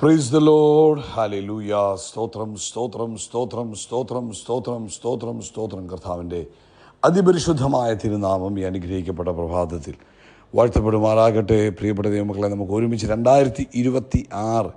Praise the Lord. Hallelujah. സ്തോത്രം സ്തോത്രം സ്തോത്രം സ്തോത്രം സ്തോത്രം സ്തോത്രം സ്തോത്രം. കർത്താവിൻ്റെ അതിപരിശുദ്ധമായ തിരുനാമം ഈ അനുഗ്രഹിക്കപ്പെട്ട പ്രഭാതത്തിൽ വാഴ്ത്തപ്പെടുമാറാകട്ടെ. പ്രിയപ്പെട്ട ദൈവമക്കളെ, നമുക്ക് ഒരുമിച്ച് 2026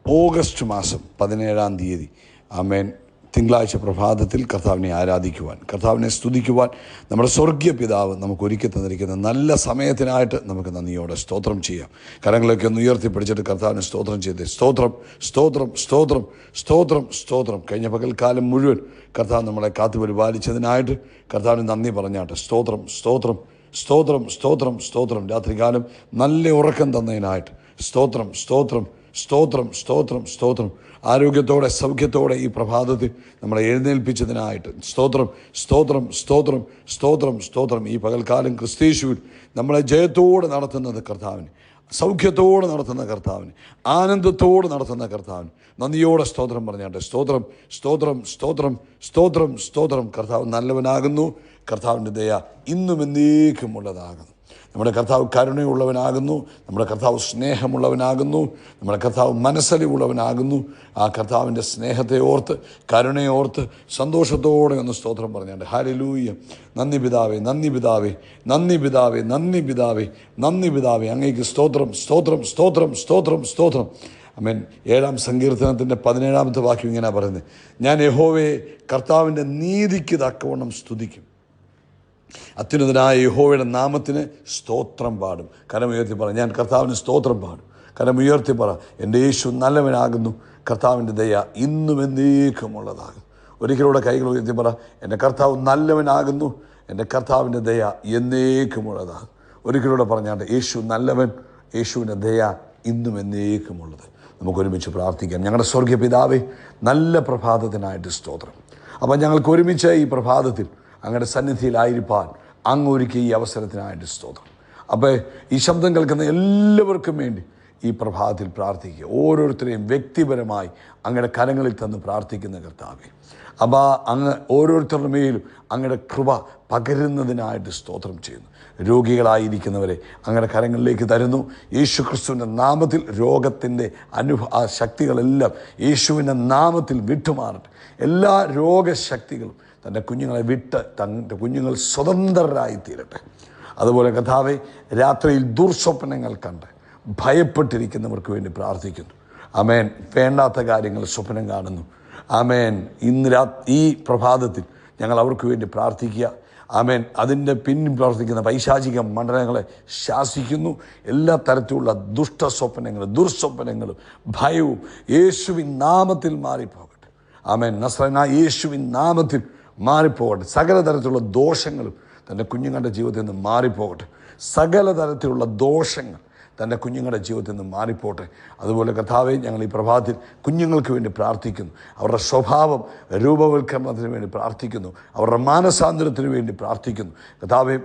ഓഗസ്റ്റ് മാസം 17 ആമേൻ തിങ്കളാഴ്ച പ്രഭാതത്തിൽ കർത്താവിനെ ആരാധിക്കുവാൻ, കർത്താവിനെ സ്തുതിക്കുവാൻ നമ്മുടെ സ്വർഗീയ പിതാവ് നമുക്ക് ഒരുക്കി തന്നിരിക്കുന്ന നല്ല സമയത്തിനായിട്ട് നമുക്ക് നന്ദിയോടെ സ്തോത്രം ചെയ്യാം. കരങ്ങളൊക്കെ ഒന്ന് ഉയർത്തിപ്പിടിച്ചിട്ട് കർത്താവിനെ സ്തോത്രം ചെയ്ത് സ്തോത്രം സ്തോത്രം സ്തോത്രം സ്തോത്രം സ്തോത്രം. കഴിഞ്ഞ പകൽക്കാലം മുഴുവൻ കർത്താവ് നമ്മളെ കാത്തു പരിപാലിച്ചതിനായിട്ട് കർത്താവിന് നന്ദി പറഞ്ഞാട്ടെ. സ്തോത്രം സ്തോത്രം സ്തോത്രം സ്തോത്രം സ്തോത്രം. രാത്രികാലം നല്ല ഉറക്കം തന്നതിനായിട്ട് സ്തോത്രം സ്തോത്രം സ്തോത്രം സ്തോത്രം സ്തോത്രം. ആരോഗ്യത്തോടെ സൗഖ്യത്തോടെ ഈ പ്രഭാതത്തിൽ നമ്മളെ എഴുന്നേൽപ്പിച്ചതിനായിട്ട് സ്തോത്രം സ്തോത്രം സ്തോത്രം സ്തോത്രം സ്തോത്രം. ഈ പകൽക്കാലം ക്രിസ്തീശുവിൽ നമ്മളെ ജയത്തോടെ നടത്തുന്നത് കർത്താവിന്, സൗഖ്യത്തോടെ നടത്തുന്ന കർത്താവിന്, ആനന്ദത്തോടെ നടത്തുന്ന കർത്താവിന് നന്ദിയോടെ സ്തോത്രം പറഞ്ഞാട്ടെ. സ്തോത്രം സ്തോത്രം സ്തോത്രം സ്തോത്രം സ്തോത്രം. കർത്താവ് നല്ലവനാകുന്നു. കർത്താവിൻ്റെ ദയ ഇന്നും എന്നേക്കുമുള്ളതാകുന്നു. നമ്മുടെ കർത്താവ് കരുണയുള്ളവനാകുന്നു. നമ്മുടെ കർത്താവ് സ്നേഹമുള്ളവനാകുന്നു. നമ്മുടെ കർത്താവ് മനസ്സലിവുള്ളവനാകുന്നു. ആ കർത്താവിൻ്റെ സ്നേഹത്തെ ഓർത്ത്, കരുണയെ ഓർത്ത് സന്തോഷത്തോടെ ഒന്ന് സ്തോത്രം പറഞ്ഞാണ്ട് ഹല്ലേലൂയ. നന്ദി പിതാവേ, നന്ദി പിതാവേ, നന്ദി പിതാവേ, നന്ദി പിതാവേ, നന്ദി പിതാവേ. അങ്ങേക്ക് സ്തോത്രം സ്തോത്രം സ്തോത്രം സ്തോത്രം സ്തോത്രം. ആമേൻ. 7-ാം സങ്കീർത്തനത്തിൻ്റെ 17-ാമത്തെ വാക്യം ഇങ്ങനെ പറയുന്നത്, ഞാൻ യഹോവയെ കർത്താവിൻ്റെ നീതിക്ക് തക്കവണ്ണം സ്തുതിക്കും. അത്യുന്നതനായ യഹോവയുടെ നാമത്തിന് സ്തോത്രം പാടും. കരമുയർത്തി പറ, ഞാൻ കർത്താവിന് സ്തോത്രം പാടും. കരമുയർത്തി പറ, എൻ്റെ യേശു നല്ലവനാകുന്നു. കർത്താവിൻ്റെ ദയ ഇന്നും എന്നേക്കുമുള്ളതാകും. ഒരിക്കലൂടെ കൈകൾ ഉയർത്തി പറ, എൻ്റെ കർത്താവ് നല്ലവനാകുന്നു. എൻ്റെ കർത്താവിൻ്റെ ദയ എന്നേക്കുമുള്ളതാകും. ഒരിക്കലൂടെ പറഞ്ഞാണ്ട്, യേശു നല്ലവൻ, യേശുവിൻ്റെ ദയ ഇന്നും എന്നേക്കുമുള്ളത്. നമുക്കൊരുമിച്ച് പ്രാർത്ഥിക്കാം. ഞങ്ങളുടെ സ്വർഗീയ പിതാവേ, നല്ല പ്രഭാതത്തിനായിട്ട് സ്തോത്രം. അപ്പം ഞങ്ങൾക്ക് ഒരുമിച്ച് ഈ പ്രഭാതത്തിൽ അങ്ങയുടെ സന്നിധിയിലായിരിക്കാൻ അങ്ങ് ഒരുക്കിയ ഈ അവസരത്തിനായിട്ട് സ്തോത്രം. അപ്പോൾ ഈ ശബ്ദം കേൾക്കുന്ന എല്ലാവർക്കും വേണ്ടി ഈ പ്രഭാതത്തിൽ പ്രാർത്ഥിക്കുക. ഓരോരുത്തരെയും വ്യക്തിപരമായി അങ്ങയുടെ കരങ്ങളിൽ തന്ന് പ്രാർത്ഥിക്കുന്ന കർത്താവേ, അപ്പോൾ അങ്ങ് ഓരോരുത്തരുടെ മേലും അങ്ങയുടെ കൃപ പകരുന്നതിനായിട്ട് സ്തോത്രം ചെയ്യുന്നു. രോഗികളായിരിക്കുന്നവരെ അങ്ങയുടെ കരങ്ങളിലേക്ക് തരുന്നു. യേശു ക്രിസ്തുവിൻ്റെ നാമത്തിൽ രോഗത്തിൻ്റെ ആ ശക്തികളെല്ലാം യേശുവിൻ്റെ നാമത്തിൽ വിട്ടുമാറട്ടെ. എല്ലാ രോഗശക്തികളും തൻ്റെ കുഞ്ഞുങ്ങളെ വിട്ട് തൻ്റെ കുഞ്ഞുങ്ങൾ സ്വതന്ത്രരായി തീരട്ടെ. അതുപോലെ കർത്താവേ, രാത്രിയിൽ ദുർസ്വപ്നങ്ങൾ കണ്ട് ഭയപ്പെട്ടിരിക്കുന്നവർക്ക് വേണ്ടി പ്രാർത്ഥിക്കുന്നു. ആമേൻ. വേണ്ടാത്ത കാര്യങ്ങൾ സ്വപ്നം കാണുന്നു. ആമേൻ. ഇന്ന് ഈ പ്രഭാതത്തിൽ ഞങ്ങൾ അവർക്ക് വേണ്ടി പ്രാർത്ഥിക്കുക. ആമേൻ. അതിൻ്റെ പിന്നിൽ പ്രവർത്തിക്കുന്ന പൈശാചിക മണ്ഡലങ്ങളെ ശാസിക്കുന്നു. എല്ലാ തരത്തിലുള്ള ദുഷ്ടസ്വപ്നങ്ങളും ദുർസ്വപ്നങ്ങളും ഭയവും യേശുവിൻ നാമത്തിൽ മാറിപ്പോകട്ടെ. ആമേൻ. നസ്രയനായ യേശുവിൻ നാമത്തിൽ മാറിപ്പോകട്ടെ. സകല തരത്തിലുള്ള ദോഷങ്ങളും തൻ്റെ കുഞ്ഞുങ്ങളുടെ ജീവിതത്തിൽ നിന്ന് മാറിപ്പോകട്ടെ. സകല തരത്തിലുള്ള ദോഷങ്ങൾ തൻ്റെ കുഞ്ഞുങ്ങളുടെ ജീവിതത്തിൽ നിന്ന് മാറിപ്പോട്ടെ. അതുപോലെ കർത്താവേ, ഞങ്ങൾ ഈ പ്രഭാതത്തിൽ കുഞ്ഞുങ്ങൾക്ക് വേണ്ടി പ്രാർത്ഥിക്കുന്നു. അവരുടെ സ്വഭാവം രൂപവൽക്കരണത്തിന് വേണ്ടി പ്രാർത്ഥിക്കുന്നു. അവരുടെ മാനസാന്തരത്തിന് വേണ്ടി പ്രാർത്ഥിക്കുന്നു. കർത്താവേ,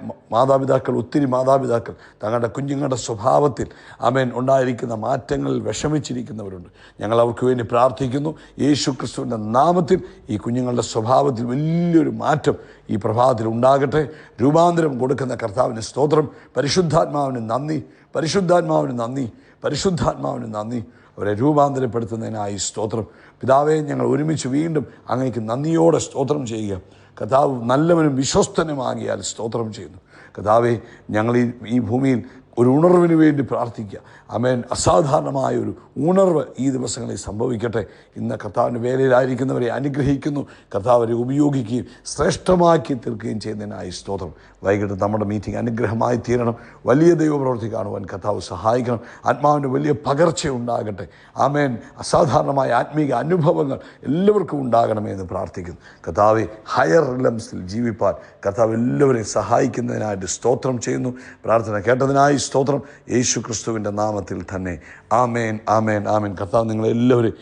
ഒത്തിരി മാതാപിതാക്കൾ തങ്ങളുടെ കുഞ്ഞുങ്ങളുടെ സ്വഭാവത്തിൽ ആമേൻ ഉണ്ടായിരിക്കുന്ന മാറ്റങ്ങളിൽ വിഷമിച്ചിരിക്കുന്നവരുണ്ട്. ഞങ്ങൾ അവർക്ക് വേണ്ടി പ്രാർത്ഥിക്കുന്നു. യേശു ക്രിസ്തുവിൻ്റെ നാമത്തിൽ ഈ കുഞ്ഞുങ്ങളുടെ സ്വഭാവത്തിൽ വലിയൊരു മാറ്റം ഈ പ്രഭാതത്തിൽ ഉണ്ടാകട്ടെ. രൂപാന്തരം കൊടുക്കുന്ന കർത്താവിന് സ്തോത്രം. പരിശുദ്ധാത്മാവിന് നന്ദി, പരിശുദ്ധാത്മാവിന് നന്ദി, പരിശുദ്ധാത്മാവിന് നന്ദി. അവരെ രൂപാന്തരപ്പെടുത്തുന്നതിനായി സ്തോത്രം. പിതാവേ, ഞങ്ങൾ ഒരുമിച്ച് വീണ്ടും അങ്ങേക്ക് നന്ദിയോടെ സ്തോത്രം ചെയ്യുക. കർത്താവ് നല്ലവനും വിശ്വസ്തനുമാകിയാൽ സ്തോത്രം ചെയ്യുന്നു. കർത്താവേ, ഞങ്ങൾ ഈ ഭൂമിയിൽ ഒരു ഉണർവിന് വേണ്ടി പ്രാർത്ഥിക്കുക. ആമേൻ. അസാധാരണമായൊരു ഉണർവ് ഈ ദിവസങ്ങളിൽ സംഭവിക്കട്ടെ. ഇന്ന് കർത്താവിൻ്റെ വേലയിലായിരിക്കുന്നവരെ അനുഗ്രഹിക്കുന്നു. കർത്താവരെ ഉപയോഗിക്കുകയും ശ്രേഷ്ഠമാക്കി തീർക്കുകയും ചെയ്യുന്നതിനായി സ്തോത്രം. വൈകിട്ട് നമ്മുടെ മീറ്റിംഗ് അനുഗ്രഹമായി തീരണം. വലിയ ദൈവപ്രവൃത്തി കാണുവാൻ കർത്താവ് സഹായിക്കണം. ആത്മാവിൻ്റെ വലിയ പകർച്ച ഉണ്ടാകട്ടെ. ആമേൻ. അസാധാരണമായ ആത്മീക അനുഭവങ്ങൾ എല്ലാവർക്കും ഉണ്ടാകണമെന്ന് പ്രാർത്ഥിക്കുന്നു. കർത്താവെ, ഹയർ റിലംസിൽ ജീവിപ്പാൻ കർത്താവ് എല്ലാവരെയും സഹായിക്കുന്നതിനായിട്ട് സ്തോത്രം ചെയ്യുന്നു. പ്രാർത്ഥന കേട്ടതിനായി സ്തോത്രം. യേശു ക്രിസ്തുവിൻ്റെ നാമത്തിൽ തന്നെ. ആമേൻ ആമേൻ ആമേൻ. കർത്താവ് നിങ്ങളെല്ലാവരും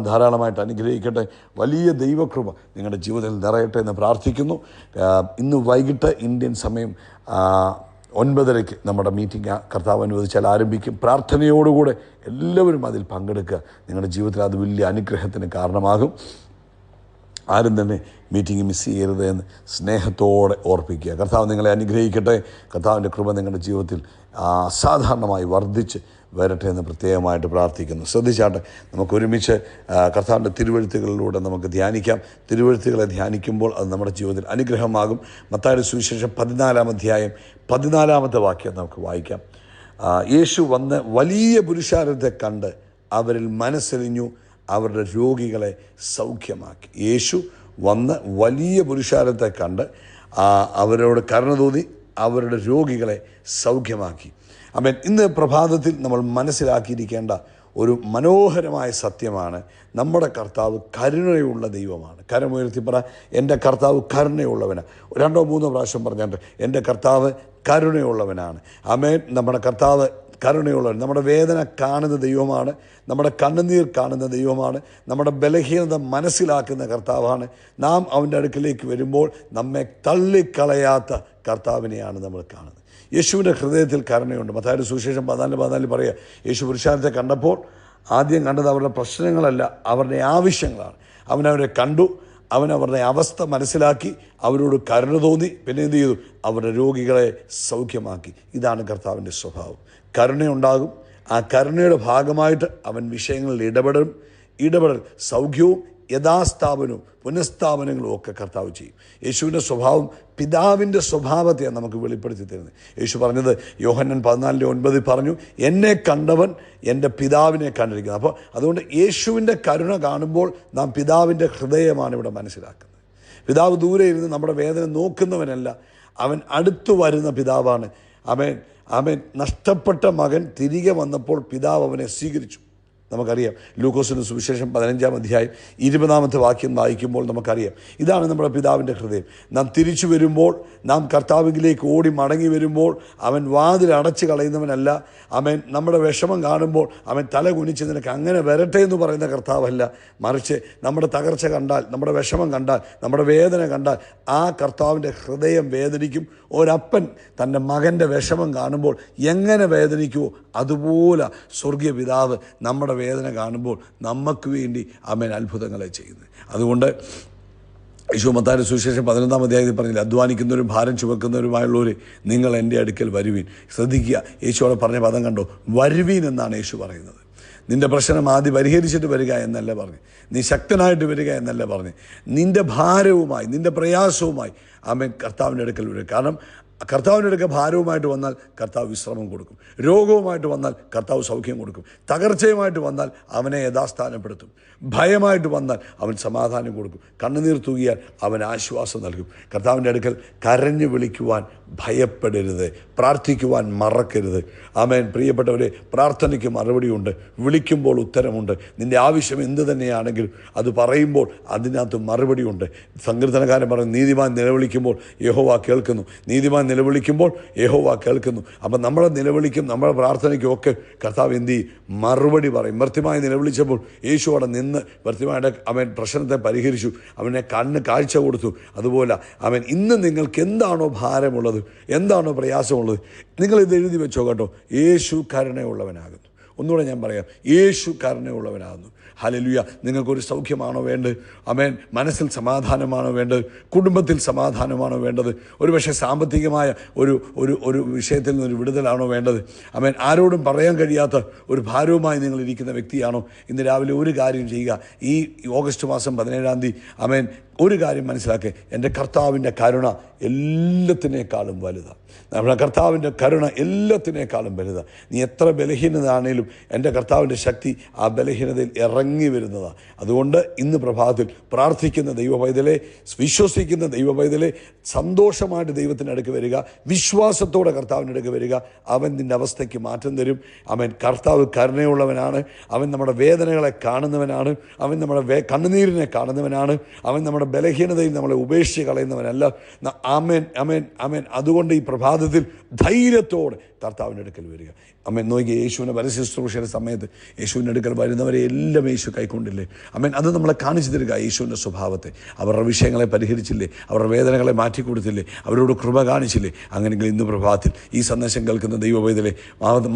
ധാരാളമായിട്ട് അനുഗ്രഹിക്കട്ടെ. വലിയ ദൈവകൃപ നിങ്ങളുടെ ജീവിതത്തിൽ നിറയട്ടെ എന്ന് പ്രാർത്ഥിക്കുന്നു. ഇന്ന് വൈകിട്ട് ഇന്ത്യൻ സമയം 9:30 നമ്മുടെ മീറ്റിംഗ് കർത്താവ് അനുവദിച്ചാൽ ആരംഭിക്കും. പ്രാർത്ഥനയോടുകൂടെ എല്ലാവരും അതിൽ പങ്കെടുക്കുക. നിങ്ങളുടെ ജീവിതത്തിൽ അത് വലിയ അനുഗ്രഹത്തിന് കാരണമാകും. ആരും തന്നെ മീറ്റിംഗ് മിസ് ചെയ്യരുത് എന്ന് സ്നേഹത്തോടെ ഓർപ്പിക്കുക. കർത്താവ് നിങ്ങളെ അനുഗ്രഹിക്കട്ടെ. കർത്താവിൻ്റെ കൃപ നിങ്ങളുടെ ജീവിതത്തിൽ അസാധാരണമായി വർദ്ധിച്ച് വരട്ടെ എന്ന് പ്രത്യേകമായിട്ട് പ്രാർത്ഥിക്കുന്നു. ശ്രദ്ധിച്ചാട്ടെ, നമുക്കൊരുമിച്ച് കർത്താവിൻ്റെ തിരുവെഴുത്തുകളിലൂടെ നമുക്ക് ധ്യാനിക്കാം. തിരുവെഴുത്തുകളെ ധ്യാനിക്കുമ്പോൾ അത് നമ്മുടെ ജീവിതത്തിൽ അനുഗ്രഹമാകും. മത്തായിയുടെ സുവിശേഷം 14-ാം അധ്യായം 14-ാമത്തെ വാക്യം നമുക്ക് വായിക്കാം. യേശു വന്ന് വലിയ പുരുഷാരത്തെ കണ്ട് അവരിൽ മനസ്സലിഞ്ഞു, അവരുടെ രോഗികളെ സൗഖ്യമാക്കി. യേശു വന്ന് വലിയ പുരുഷാരത്തെ കണ്ട് അവരോട് കരുണ തോന്നി, അവരുടെ രോഗികളെ സൗഖ്യമാക്കി. ആമേൻ. ഇന്ന് പ്രഭാതത്തിൽ നമ്മൾ മനസ്സിലാക്കിയിരിക്കേണ്ട ഒരു മനോഹരമായ സത്യമാണ്, നമ്മുടെ കർത്താവ് കരുണയുള്ള ദൈവമാണ്. കരമുയർത്തി പറ, എൻ്റെ കർത്താവ് കരുണയുള്ളവനാണ്. 2-3 പ്രാവശ്യം പറഞ്ഞിട്ട്, എൻ്റെ കർത്താവ് കരുണയുള്ളവനാണ്. ആമേൻ. നമ്മുടെ കർത്താവ് കരുണയുള്ളവൻ. നമ്മുടെ വേദന കാണുന്ന ദൈവമാണ്, നമ്മുടെ കണ്ണുനീർ കാണുന്ന ദൈവമാണ്, നമ്മുടെ ബലഹീനത മനസ്സിലാക്കുന്ന കർത്താവാണ്. നാം അവൻ്റെ അടുക്കിലേക്ക് വരുമ്പോൾ നമ്മെ തള്ളിക്കളയാത്ത കർത്താവിനെയാണ് നമ്മൾ കാണുന്നത്. യേശുവിൻ്റെ ഹൃദയത്തിൽ കരുണയുണ്ട്. മത്തായിയുടെ സുവിശേഷം 14:14 പറയുക, യേശു പുരുഷാരത്തെ കണ്ടപ്പോൾ ആദ്യം കണ്ടത് അവരുടെ പ്രശ്നങ്ങളല്ല, അവരുടെ ആവശ്യങ്ങളാണ്. അവനവരെ കണ്ടു, അവരുടെ അവസ്ഥ മനസ്സിലാക്കി, അവരോട് കരുണ തോന്നി, പിന്നെ എന്ത് ചെയ്തു? അവരുടെ രോഗികളെ സൗഖ്യമാക്കി. ഇതാണ് കർത്താവിൻ്റെ സ്വഭാവം. കരുണയുണ്ടാകും. ആ കരുണയുടെ ഭാഗമായിട്ട് അവൻ വിഷയങ്ങളിൽ ഇടപെടൽ സൗഖ്യവും യഥാസ്ഥാപനവും പുനഃസ്ഥാപനങ്ങളും ഒക്കെ കർത്താവ് ചെയ്യും. യേശുവിൻ്റെ സ്വഭാവം പിതാവിൻ്റെ സ്വഭാവത്തെയാണ് നമുക്ക് വെളിപ്പെടുത്തി തരുന്നത്. യേശു പറഞ്ഞത് യോഹന്നാൻ 14:9 പറഞ്ഞു, എന്നെ കണ്ടവൻ എൻ്റെ പിതാവിനെ കണ്ടിരിക്കുന്നത്. അപ്പോൾ അതുകൊണ്ട് യേശുവിൻ്റെ കരുണ കാണുമ്പോൾ നാം പിതാവിൻ്റെ ഹൃദയമാണ് ഇവിടെ മനസ്സിലാക്കുന്നത്. പിതാവ് ദൂരെ ഇരുന്ന് നമ്മുടെ വേദന നോക്കുന്നവനല്ല, അവൻ അടുത്തു വരുന്ന പിതാവാണ്. അവൻ നഷ്ടപ്പെട്ട മകൻ തിരികെ വന്നപ്പോൾ പിതാവ് അവനെ സ്വീകരിച്ചു. നമുക്കറിയാം, ലൂക്കോസിൻ്റെ സുവിശേഷം 15-ാം അധ്യായം 20-ാമത്തെ വാക്യം വായിക്കുമ്പോൾ നമുക്കറിയാം, ഇതാണ് നമ്മുടെ പിതാവിൻ്റെ ഹൃദയം. നാം തിരിച്ചു വരുമ്പോൾ, നാം കർത്താവിലേക്ക് ഓടി മടങ്ങി വരുമ്പോൾ അവൻ വാതിൽ അടച്ചു കളയുന്നവനല്ല. അവൻ നമ്മുടെ വിഷമം കാണുമ്പോൾ അവൻ തല കുനിച്ച് നിനക്ക് അങ്ങനെ വരട്ടെ എന്ന് പറയുന്ന കർത്താവല്ല, മറിച്ച് നമ്മുടെ തകർച്ച കണ്ടാൽ, നമ്മുടെ വിഷമം കണ്ടാൽ, നമ്മുടെ വേദന കണ്ടാൽ ആ കർത്താവിൻ്റെ ഹൃദയം വേദനിക്കും. ഒരപ്പൻ തൻ്റെ മകൻ്റെ വിഷമം കാണുമ്പോൾ എങ്ങനെ വേദനിക്കുമോ അതുപോലെ സ്വർഗീയ പിതാവ് നമ്മുടെ വേദന കാണുമ്പോൾ നമുക്ക് വേണ്ടി അവൻ അത്ഭുതങ്ങളെ ചെയ്യുന്നത്. അതുകൊണ്ട് യേശു മത്തായിയുടെ സുവിശേഷം 11-ാം അധ്യായത്തിൽ പറഞ്ഞില്ല, അധ്വാനിക്കുന്നവരും ഭാരം ചുമക്കുന്നവരുമായുള്ളവർ നിങ്ങൾ എൻ്റെ അടുക്കൽ വരുവീൻ. ശ്രദ്ധിക്കുക, യേശുവോട് പറഞ്ഞ പദം കണ്ടോ? വരുവീൻ എന്നാണ് യേശു പറയുന്നത്. നിൻ്റെ പ്രശ്നം ആദ്യം പരിഹരിച്ചിട്ട് വരിക എന്നല്ല പറഞ്ഞ്, നീ ശക്തനായിട്ട് വരിക എന്നല്ല പറഞ്ഞ്, നിൻ്റെ ഭാരവുമായി, നിൻ്റെ പ്രയാസവുമായി അവൻ കർത്താവിൻ്റെ അടുക്കൽ വരിക. കാരണം കർത്താവിൻ്റെ അടുക്കൽ ഭാരവുമായിട്ട് വന്നാൽ കർത്താവ് വിശ്രമം കൊടുക്കും, രോഗവുമായിട്ട് വന്നാൽ കർത്താവ് സൗഖ്യം കൊടുക്കും, തകർച്ചയുമായിട്ട് വന്നാൽ അവനെ യഥാസ്ഥാനപ്പെടുത്തും, ഭയമായിട്ട് വന്നാൽ അവൻ സമാധാനം കൊടുക്കും, കണ്ണുനീർ തൂകിയാൽ അവൻ ആശ്വാസം നൽകും. കർത്താവിൻ്റെ അടുക്കൽ കരഞ്ഞു വിളിക്കുവാൻ ഭയപ്പെടരുത്, പ്രാർത്ഥിക്കുവാൻ മറക്കരുത്. ആമേൻ. പ്രിയപ്പെട്ടവരെ, പ്രാർത്ഥനയ്ക്ക് മറുപടിയുണ്ട്, വിളിക്കുമ്പോൾ ഉത്തരമുണ്ട്. നിൻ്റെ ആവശ്യം എന്ത് തന്നെയാണെങ്കിലും അത് പറയുമ്പോൾ അതിനകത്ത് മറുപടിയുണ്ട്. സങ്കീർത്തനക്കാരൻ പറയും, നീതിമാൻ നിലവിളിക്കുമ്പോൾ യഹോവ കേൾക്കുന്നു, നീതിമാൻ നിലവിളിക്കുമ്പോൾ യഹോവ കേൾക്കുന്നു. അപ്പം നമ്മുടെ നിലവിളിക്കും നമ്മുടെ പ്രാർത്ഥനയ്ക്കും ഒക്കെ കർത്താവ് എന്ത് ചെയ്യും? മറുപടി പറയും. ഭർത്തിമായി നിലവിളിച്ചപ്പോൾ യേശു അവിടെ നിന്ന് ഭർത്തിമായുടെ അവൻ പ്രശ്നത്തെ പരിഹരിച്ചു, അവനെ കണ്ണ് കാഴ്ച കൊടുത്തു. അതുപോലെ അവൻ ഇന്ന് നിങ്ങൾക്ക് എന്താണോ ഭാരമുള്ളത്, എന്താണോ പ്രയാസമുള്ളത്, നിങ്ങളിത് എഴുതി വെച്ചോ കേട്ടോ. യേശു കരുണയുള്ളവനാകുന്നു. ഒന്നുകൂടെ ഞാൻ പറയാം, യേശു കരുണയുള്ളവനാകുന്നു. ഹല്ലേലൂയ. നിങ്ങൾക്കൊരു സൗഖ്യമാണോ വേണ്ടത്? ആമേൻ. മനസ്സിൽ സമാധാനമാണോ വേണ്ടത്? കുടുംബത്തിൽ സമാധാനമാണോ വേണ്ടത്? ഒരുപക്ഷെ സാമ്പത്തികമായ ഒരു വിഷയത്തിൽ നിന്നൊരു വിടുതലാണോ വേണ്ടത്? ആമേൻ. ആരോടും പറയാൻ കഴിയാത്ത ഒരു ഭാരവുമായി നിങ്ങൾ ഇരിക്കുന്ന വ്യക്തിയാണോ? ഇന്ന് രാവിലെ ഒരു കാര്യം ചെയ്യുക. ഈ ഓഗസ്റ്റ് മാസം 17-ാം തീയതി ആമേൻ, ഒരു കാര്യം മനസ്സിലാക്കുക, എൻ്റെ കർത്താവിൻ്റെ കരുണ എല്ലാത്തിനേക്കാളും വലുതാണ്. നമ്മുടെ കർത്താവിൻ്റെ കരുണ എല്ലാത്തിനേക്കാളും വലുതാണ്. നീ എത്ര ബലഹീനതയാണേലും എൻ്റെ കർത്താവിൻ്റെ ശക്തി ആ ബലഹീനതയിൽ ഇറങ്ങി വരുന്നതാണ്. അതുകൊണ്ട് ഇന്ന് പ്രഭാതത്തിൽ പ്രാർത്ഥിക്കുന്ന ദൈവ പൈതലെ, വിശ്വസിക്കുന്ന ദൈവ പൈതലെ, സന്തോഷമായിട്ട് ദൈവത്തിൻ്റെ അടുക്ക് വരിക, വിശ്വാസത്തോടെ കർത്താവിൻ്റെ അടുക്ക് വരിക. അവൻ നിൻ്റെ അവസ്ഥയ്ക്ക് മാറ്റം തരും. അവൻ കർത്താവ് കരുണയുള്ളവനാണ്. അവൻ നമ്മുടെ വേദനകളെ കാണുന്നവനാണ്. അവൻ നമ്മുടെ കണ്ണുനീരിനെ കാണുന്നവനാണ്. അവൻ നമ്മുടെ ബലഹീനതയിൽ നമ്മളെ ഉപേക്ഷിച്ച് കളയുന്നവനല്ല. ആമേൻ, ആമേൻ, ആമേൻ. അതുകൊണ്ട് ഈ പ്രഭാതത്തിൽ ധൈര്യത്തോടെ കർത്താവിൻ്റെ അടുക്കൽ വരിക. അമ്മേൻ. നോക്കിയ യേശുവിൻ്റെ പരശുശ്രൂഷയുടെ സമയത്ത് യേശുവിൻ്റെ അടുക്കൽ വരുന്നവരെ എല്ലാം യേശു കൈക്കൊണ്ടില്ലേ? അമ്മേൻ. അത് നമ്മളെ കാണിച്ചു തരിക യേശുവിൻ്റെ സ്വഭാവത്തെ. അവരുടെ വിഷയങ്ങളെ പരിഹരിച്ചില്ലേ? അവരുടെ വേദനകളെ മാറ്റിക്കൊടുത്തില്ലേ? അവരോട് കൃപ കാണിച്ചില്ലേ? അങ്ങനെയെങ്കിൽ ഇന്ന് പ്രഭാതത്തിൽ ഈ സന്ദേശം കേൾക്കുന്ന ദൈവവേദലെ,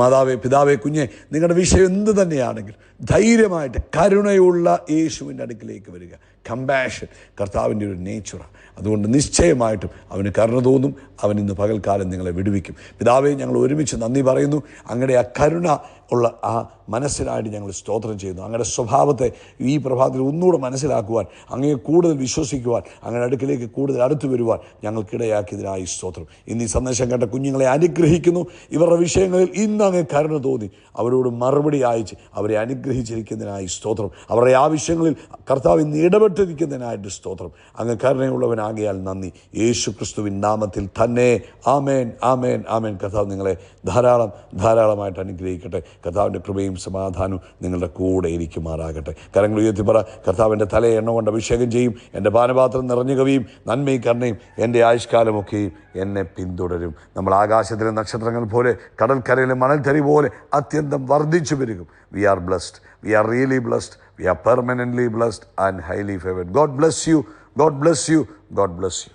മാതാവേ, പിതാവേ, കുഞ്ഞെ, നിങ്ങളുടെ വിഷയം എന്ത് തന്നെയാണെങ്കിൽ ധൈര്യമായിട്ട് കരുണയുള്ള യേശുവിൻ്റെ അടുക്കിലേക്ക് വരിക. കമ്പാഷൻ കർത്താവിൻ്റെ ഒരു നേച്ചറാണ്. അതുകൊണ്ട് നിശ്ചയമായിട്ടും അവന് കരുണ തോന്നും. അവൻ ഇന്ന് പകൽക്കാലം നിങ്ങളെ വിടുവിക്കും. പിതാവേ, ഞങ്ങൾ ഒരുമിച്ച് നന്ദി പറയുന്നു. അങ്ങയുടെ ആ കരുണ ഉള്ള ആ മനസ്സിനായിട്ട് ഞങ്ങൾ സ്തോത്രം ചെയ്യുന്നു. അങ്ങയുടെ സ്വഭാവത്തെ ഈ പ്രഭാതത്തിൽ ഒന്നുകൂടെ മനസ്സിലാക്കുവാൻ, അങ്ങയെ കൂടുതൽ വിശ്വസിക്കുവാൻ, അങ്ങയുടെ അടുക്കിലേക്ക് കൂടുതൽ അടുത്ത് വരുവാൻ ഞങ്ങൾക്കിടയാക്കിയതിനായി സ്തോത്രം. ഇന്ന് ഈ സന്ദേശം കേട്ട കുഞ്ഞുങ്ങളെ അനുഗ്രഹിക്കുന്നു. ഇവരുടെ വിഷയങ്ങളിൽ ഇന്ന് അങ്ങ് കരുണ തോന്നി അവരോട് മറുപടി അയച്ച് അവരെ അനുഗ്രഹിച്ചിരിക്കുന്നതിനായി സ്തോത്രം. അവരുടെ ആവശ്യങ്ങളിൽ കർത്താവ് ഇന്ന് ഇടപെട്ടിരിക്കുന്നതിനായിട്ട് സ്തോത്രം. അങ്ങ് കരുണയുള്ളവനാകിയാൽ നന്ദി. യേശു ക്രിസ്തുവിൻ നാമത്തിൽ തന്നെ. ആമേൻ, ആമേൻ, ആമേൻ. കർത്താവ് നിങ്ങളെ ധാരാളമായിട്ട് അനുഗ്രഹിക്കട്ടെ. കർത്താവിൻ്റെ കൃപയും സമാധാനവും നിങ്ങളുടെ കൂടെ ഇരിക്കുമാറാകട്ടെ. കരങ്ങൾ ഉയർത്തി പറ, കർത്താവിൻ്റെ തലയെ എണ്ണ കൊണ്ട് അഭിഷേകം ചെയ്യും. എൻ്റെ പാനപാത്രം നിറഞ്ഞു കവിയും. നന്മയും കരുണയും എൻ്റെ ആയുഷ്കാലമൊക്കെയും എന്നെ പിന്തുടരും. നമ്മൾ ആകാശത്തിലെ നക്ഷത്രങ്ങൾ പോലെ, കടൽക്കരയിലെ മണൽത്തരി പോലെ അത്യന്തം വർദ്ധിച്ചു പെരുകും. We are blessed. We are really blessed. We are permanently blessed and highly favored. God bless you. God bless you. God bless you.